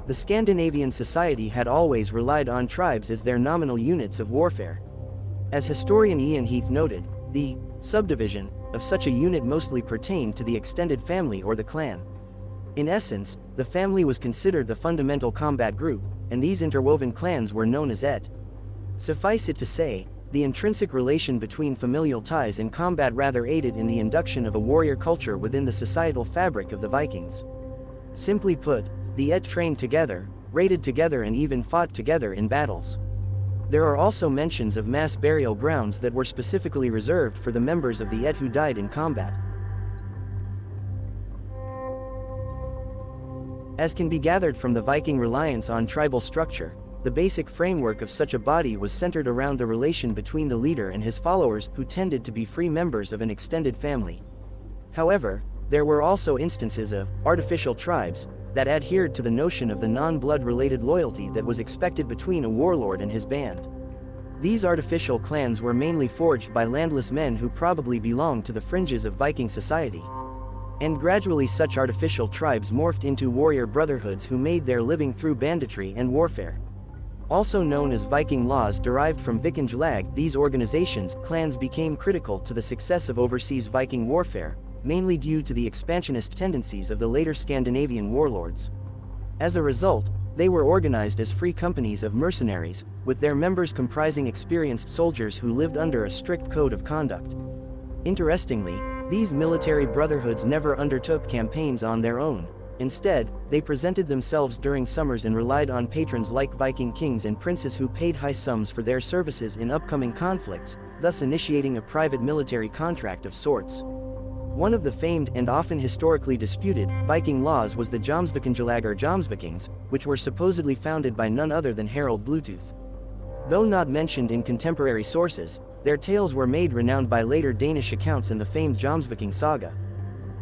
The Scandinavian society had always relied on tribes as their nominal units of warfare. As historian Ian Heath noted, the subdivision of such a unit mostly pertained to the extended family or the clan. In essence, the family was considered the fundamental combat group, and these interwoven clans were known as et. Suffice it to say, the intrinsic relation between familial ties and combat rather aided in the induction of a warrior culture within the societal fabric of the Vikings. Simply put, the et trained together, raided together and even fought together in battles. There are also mentions of mass burial grounds that were specifically reserved for the members of the et who died in combat. As can be gathered from the Viking reliance on tribal structure, the basic framework of such a body was centered around the relation between the leader and his followers, who tended to be free members of an extended family. However, there were also instances of artificial tribes that adhered to the notion of the non-blood related loyalty that was expected between a warlord and his band. These artificial clans were mainly forged by landless men who probably belonged to the fringes of Viking society. And gradually such artificial tribes morphed into warrior brotherhoods who made their living through banditry and warfare. Also known as Viking laws derived from Vikings lag, these organizations, clans, became critical to the success of overseas Viking warfare, mainly due to the expansionist tendencies of the later Scandinavian warlords. As a result, they were organized as free companies of mercenaries, with their members comprising experienced soldiers who lived under a strict code of conduct. Interestingly, these military brotherhoods never undertook campaigns on their own. Instead, they presented themselves during summers and relied on patrons like Viking kings and princes who paid high sums for their services in upcoming conflicts, thus initiating a private military contract of sorts. One of the famed and often historically disputed Viking laws was the Jomsvikingelag or Jomsvikings, which were supposedly founded by none other than Harald Bluetooth. Though not mentioned in contemporary sources, their tales were made renowned by later Danish accounts in the famed Jomsviking saga.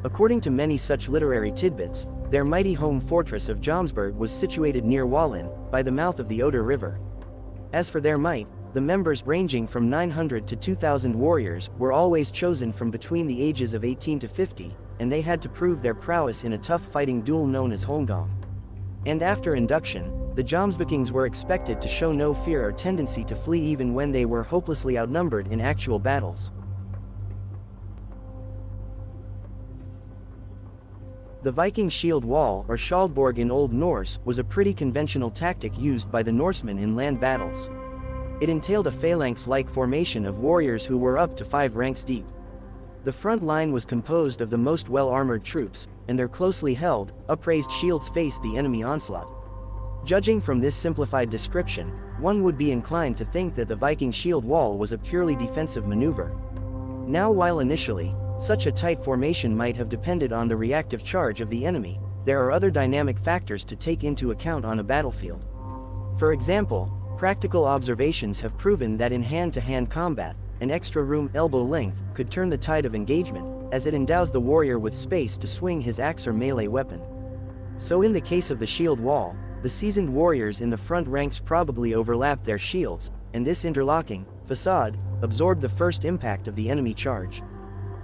According to many such literary tidbits, their mighty home fortress of Jomsburg was situated near Wallin, by the mouth of the Oder River. As for their might, the members, ranging from 900 to 2,000 warriors, were always chosen from between the ages of 18 to 50, and they had to prove their prowess in a tough fighting duel known as Holmgang. And after induction, the Jomsvikings were expected to show no fear or tendency to flee even when they were hopelessly outnumbered in actual battles. The Viking shield wall, or skjoldborg in Old Norse, was a pretty conventional tactic used by the Norsemen in land battles. It entailed a phalanx-like formation of warriors who were up to 5 ranks deep. The front line was composed of the most well-armored troops, and their closely held, upraised shields faced the enemy onslaught. Judging from this simplified description, one would be inclined to think that the Viking shield wall was a purely defensive maneuver. Now, while initially, such a tight formation might have depended on the reactive charge of the enemy, there are other dynamic factors to take into account on a battlefield. For example, practical observations have proven that in hand-to-hand combat, an extra room elbow length could turn the tide of engagement, as it endows the warrior with space to swing his axe or melee weapon. So in the case of the shield wall, the seasoned warriors in the front ranks probably overlapped their shields, and this interlocking facade absorbed the first impact of the enemy charge.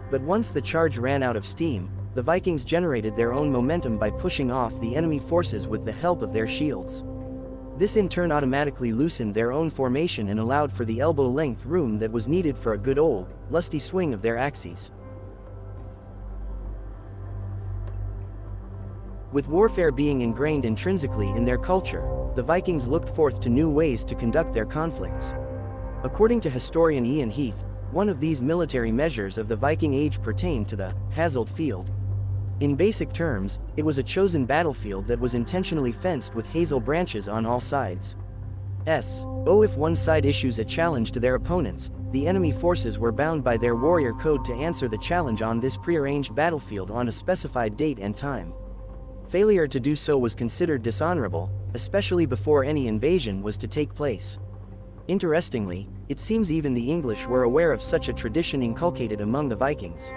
But once the charge ran out of steam, the Vikings generated their own momentum by pushing off the enemy forces with the help of their shields. This in turn automatically loosened their own formation and allowed for the elbow-length room that was needed for a good old, lusty swing of their axes. With warfare being ingrained intrinsically in their culture, the Vikings looked forth to new ways to conduct their conflicts. According to historian Ian Heath, one of these military measures of the Viking Age pertained to the Haseld Field. In basic terms, it was a chosen battlefield that was intentionally fenced with hazel branches on all sides. If one side issues a challenge to their opponents, the enemy forces were bound by their warrior code to answer the challenge on this prearranged battlefield on a specified date and time. Failure to do so was considered dishonorable, especially before any invasion was to take place. Interestingly, it seems even the English were aware of such a tradition inculcated among the Vikings.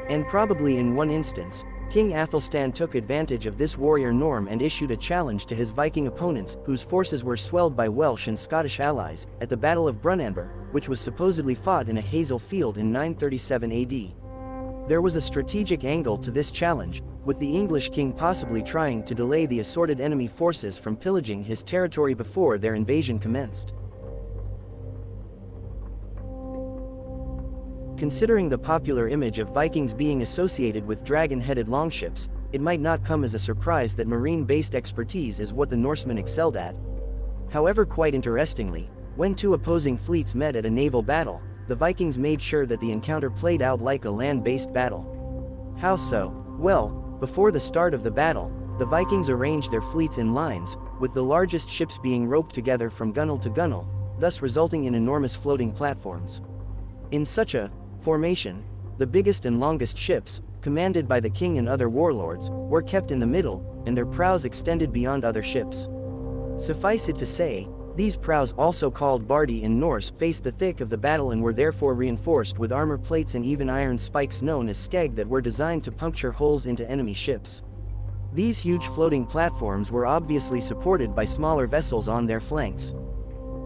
And probably in one instance, King Athelstan took advantage of this warrior norm and issued a challenge to his Viking opponents, whose forces were swelled by Welsh and Scottish allies, at the Battle of Brunanburh, which was supposedly fought in a hazel field in 937 AD. There was a strategic angle to this challenge, with the English king possibly trying to delay the assorted enemy forces from pillaging his territory before their invasion commenced. Considering the popular image of Vikings being associated with dragon-headed longships, it might not come as a surprise that marine-based expertise is what the Norsemen excelled at. However, quite interestingly, when two opposing fleets met at a naval battle, the Vikings made sure that the encounter played out like a land-based battle. How so? Well, before the start of the battle, the Vikings arranged their fleets in lines, with the largest ships being roped together from gunwale to gunwale, thus resulting in enormous floating platforms. In such a formation, the biggest and longest ships, commanded by the king and other warlords, were kept in the middle, and their prows extended beyond other ships. Suffice it to say, these prows, also called bardi in Norse, faced the thick of the battle and were therefore reinforced with armor plates and even iron spikes known as skeg that were designed to puncture holes into enemy ships. These huge floating platforms were obviously supported by smaller vessels on their flanks.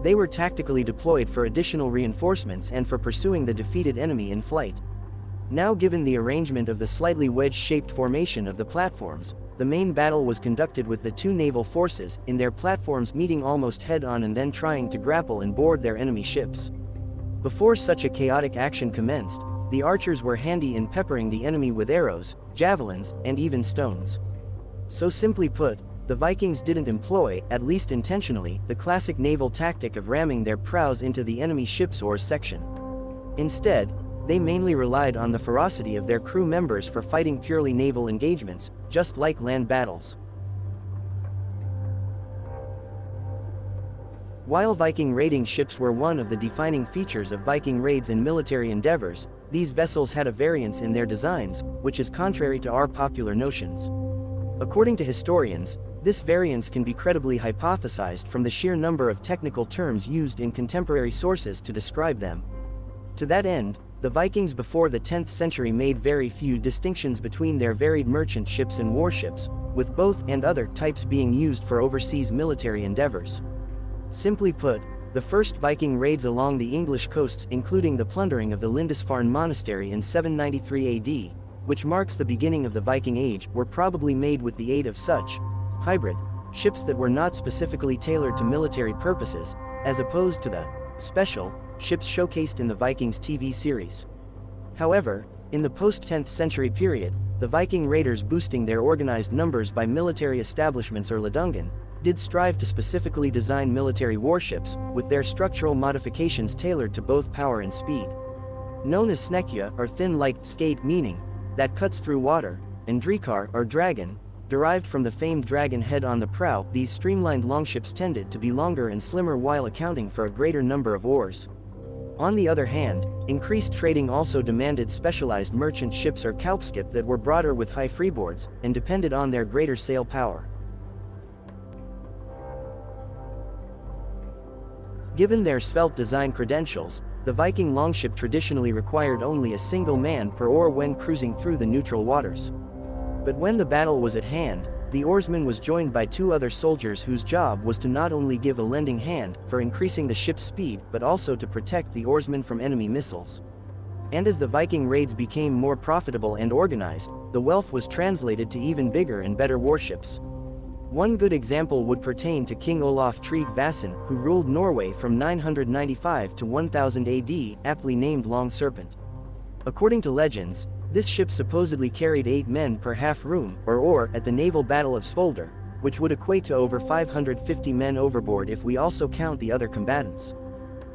They were tactically deployed for additional reinforcements and for pursuing the defeated enemy in flight. Now, given the arrangement of the slightly wedge-shaped formation of the platforms, the main battle was conducted with the two naval forces in their platforms meeting almost head-on and then trying to grapple and board their enemy ships. Before such a chaotic action commenced, the archers were handy in peppering the enemy with arrows, javelins, and even stones. So simply put, the Vikings didn't employ, at least intentionally, the classic naval tactic of ramming their prows into the enemy ship's oars section. Instead, they mainly relied on the ferocity of their crew members for fighting purely naval engagements, just like land battles. While Viking raiding ships were one of the defining features of Viking raids and military endeavors, these vessels had a variance in their designs, which is contrary to our popular notions. According to historians, this variance can be credibly hypothesized from the sheer number of technical terms used in contemporary sources to describe them. To that end, the Vikings before the 10th century made very few distinctions between their varied merchant ships and warships, with both and other types being used for overseas military endeavors. Simply put, the first Viking raids along the English coasts, including the plundering of the Lindisfarne monastery in 793 AD, which marks the beginning of the Viking Age, were probably made with the aid of such hybrid ships that were not specifically tailored to military purposes, as opposed to the special ships showcased in the Vikings TV series. However, in the post-10th century period, the Viking raiders, boosting their organized numbers by military establishments or ledungen, did strive to specifically design military warships, with their structural modifications tailored to both power and speed. Known as snekja, or thin like skate, meaning that cuts through water, and drekar, or dragon, derived from the famed dragon head on the prow, these streamlined longships tended to be longer and slimmer while accounting for a greater number of oars. On the other hand, increased trading also demanded specialized merchant ships or kaupskip that were broader with high freeboards, and depended on their greater sail power. Given their svelte design credentials, the Viking longship traditionally required only a single man per oar when cruising through the neutral waters. But when the battle was at hand, the oarsman was joined by two other soldiers whose job was to not only give a lending hand for increasing the ship's speed but also to protect the oarsmen from enemy missiles. And as the Viking raids became more profitable and organized, the wealth was translated to even bigger and better warships. One good example would pertain to King Olaf Tryggvason, who ruled Norway from 995 to 1000 AD, aptly named Long Serpent. According to legends, this ship supposedly carried 8 men per half room, or oar, at the naval battle of Svolder, which would equate to over 550 men overboard if we also count the other combatants.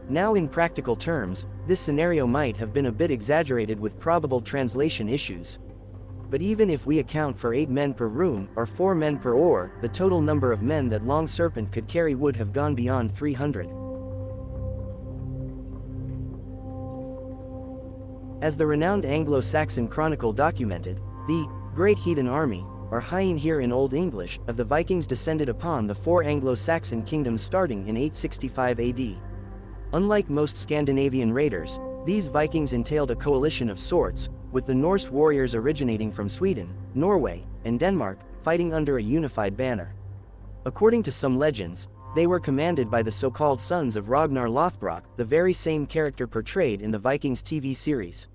Now, in practical terms, this scenario might have been a bit exaggerated with probable translation issues. But even if we account for 8 men per room, or 4 men per oar, the total number of men that Long Serpent could carry would have gone beyond 300. As the renowned Anglo-Saxon Chronicle documented, the Great Heathen Army, or Heinheer in Old English, of the Vikings descended upon the 4 Anglo-Saxon kingdoms starting in 865 AD. Unlike most Scandinavian raiders, these Vikings entailed a coalition of sorts, with the Norse warriors originating from Sweden, Norway, and Denmark, fighting under a unified banner. According to some legends, they were commanded by the so-called sons of Ragnar Lothbrok, the very same character portrayed in the Vikings TV series.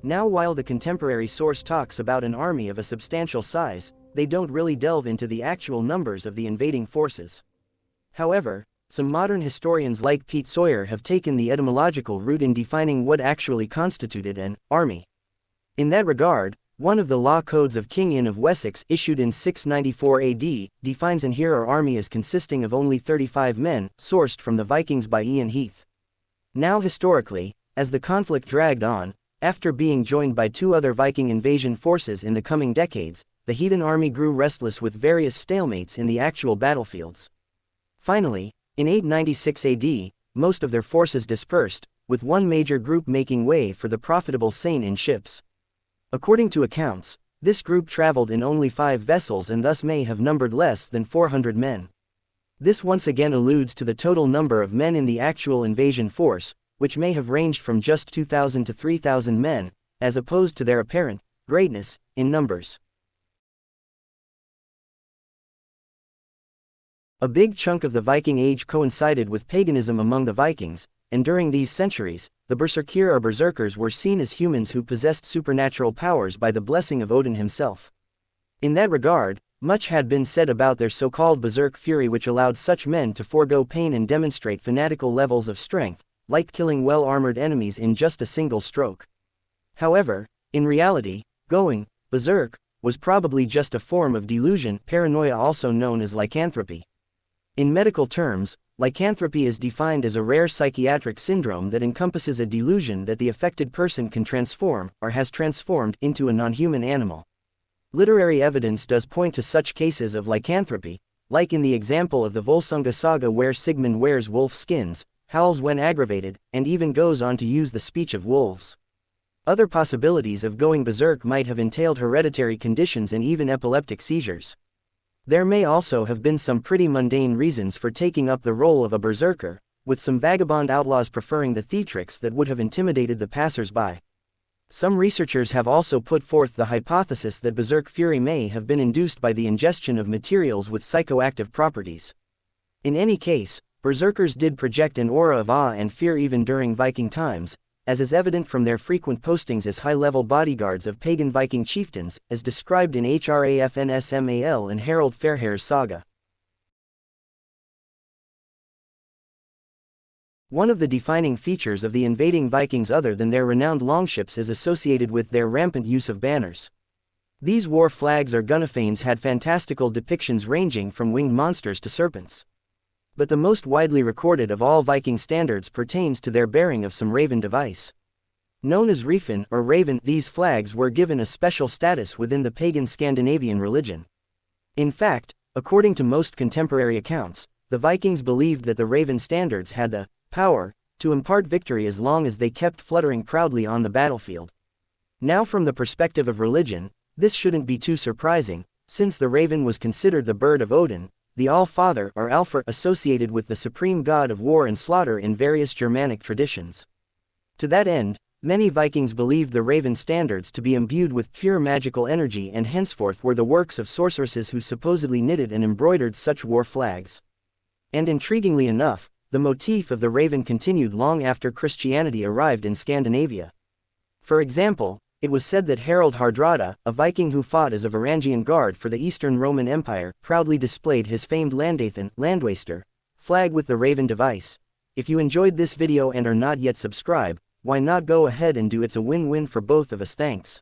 Now while the contemporary source talks about an army of a substantial size, they don't really delve into the actual numbers of the invading forces. However, some modern historians like Pete Sawyer have taken the etymological route in defining what actually constituted an army. In that regard, one of the law codes of King Ian of Wessex issued in 694 AD defines an hero army as consisting of only 35 men, sourced from the Vikings by Ian Heath. Now historically, as the conflict dragged on, after being joined by two other Viking invasion forces in the coming decades, the heathen army grew restless with various stalemates in the actual battlefields. Finally, in 896 AD, most of their forces dispersed, with one major group making way for the profitable Seine in ships. According to accounts, this group traveled in only 5 vessels and thus may have numbered less than 400 men. This once again alludes to the total number of men in the actual invasion force, which may have ranged from just 2,000 to 3,000 men, as opposed to their apparent greatness in numbers. A big chunk of the Viking Age coincided with paganism among the Vikings, and during these centuries, the berserkir or berserkers were seen as humans who possessed supernatural powers by the blessing of Odin himself. In that regard, much had been said about their so-called berserk fury, which allowed such men to forego pain and demonstrate fanatical levels of strength, like killing well-armored enemies in just a single stroke. However, in reality, going berserk was probably just a form of delusion, paranoia, also known as lycanthropy. In medical terms, lycanthropy is defined as a rare psychiatric syndrome that encompasses a delusion that the affected person can transform, or has transformed, into a non-human animal. Literary evidence does point to such cases of lycanthropy, like in the example of the Volsunga saga where Sigmund wears wolf skins, howls when aggravated, and even goes on to use the speech of wolves. Other possibilities of going berserk might have entailed hereditary conditions and even epileptic seizures. There may also have been some pretty mundane reasons for taking up the role of a berserker, with some vagabond outlaws preferring the theatrics that would have intimidated the passers-by. Some researchers have also put forth the hypothesis that berserk fury may have been induced by the ingestion of materials with psychoactive properties. In any case, berserkers did project an aura of awe and fear even during Viking times, as is evident from their frequent postings as high-level bodyguards of pagan Viking chieftains, as described in Hrafnsmal and Harold Fairhair's saga. One of the defining features of the invading Vikings, other than their renowned longships, is associated with their rampant use of banners. These war flags or gunnifanes had fantastical depictions ranging from winged monsters to serpents. But the most widely recorded of all Viking standards pertains to their bearing of some raven device. Known as Refin or Raven, these flags were given a special status within the pagan Scandinavian religion. In fact, according to most contemporary accounts, the Vikings believed that the raven standards had the power to impart victory as long as they kept fluttering proudly on the battlefield. Now, from the perspective of religion, this shouldn't be too surprising, since the raven was considered the bird of Odin, the All-Father or Alfr, associated with the supreme god of war and slaughter in various Germanic traditions. To that end, many Vikings believed the raven standards to be imbued with pure magical energy and henceforth were the works of sorceresses who supposedly knitted and embroidered such war flags. And intriguingly enough, the motif of the raven continued long after Christianity arrived in Scandinavia. For example, it was said that Harald Hardrada, a Viking who fought as a Varangian guard for the Eastern Roman Empire, proudly displayed his famed Landathan Landwaster flag with the raven device. If you enjoyed this video and are not yet subscribed, why not go ahead and do? It's a win-win for both of us. Thanks.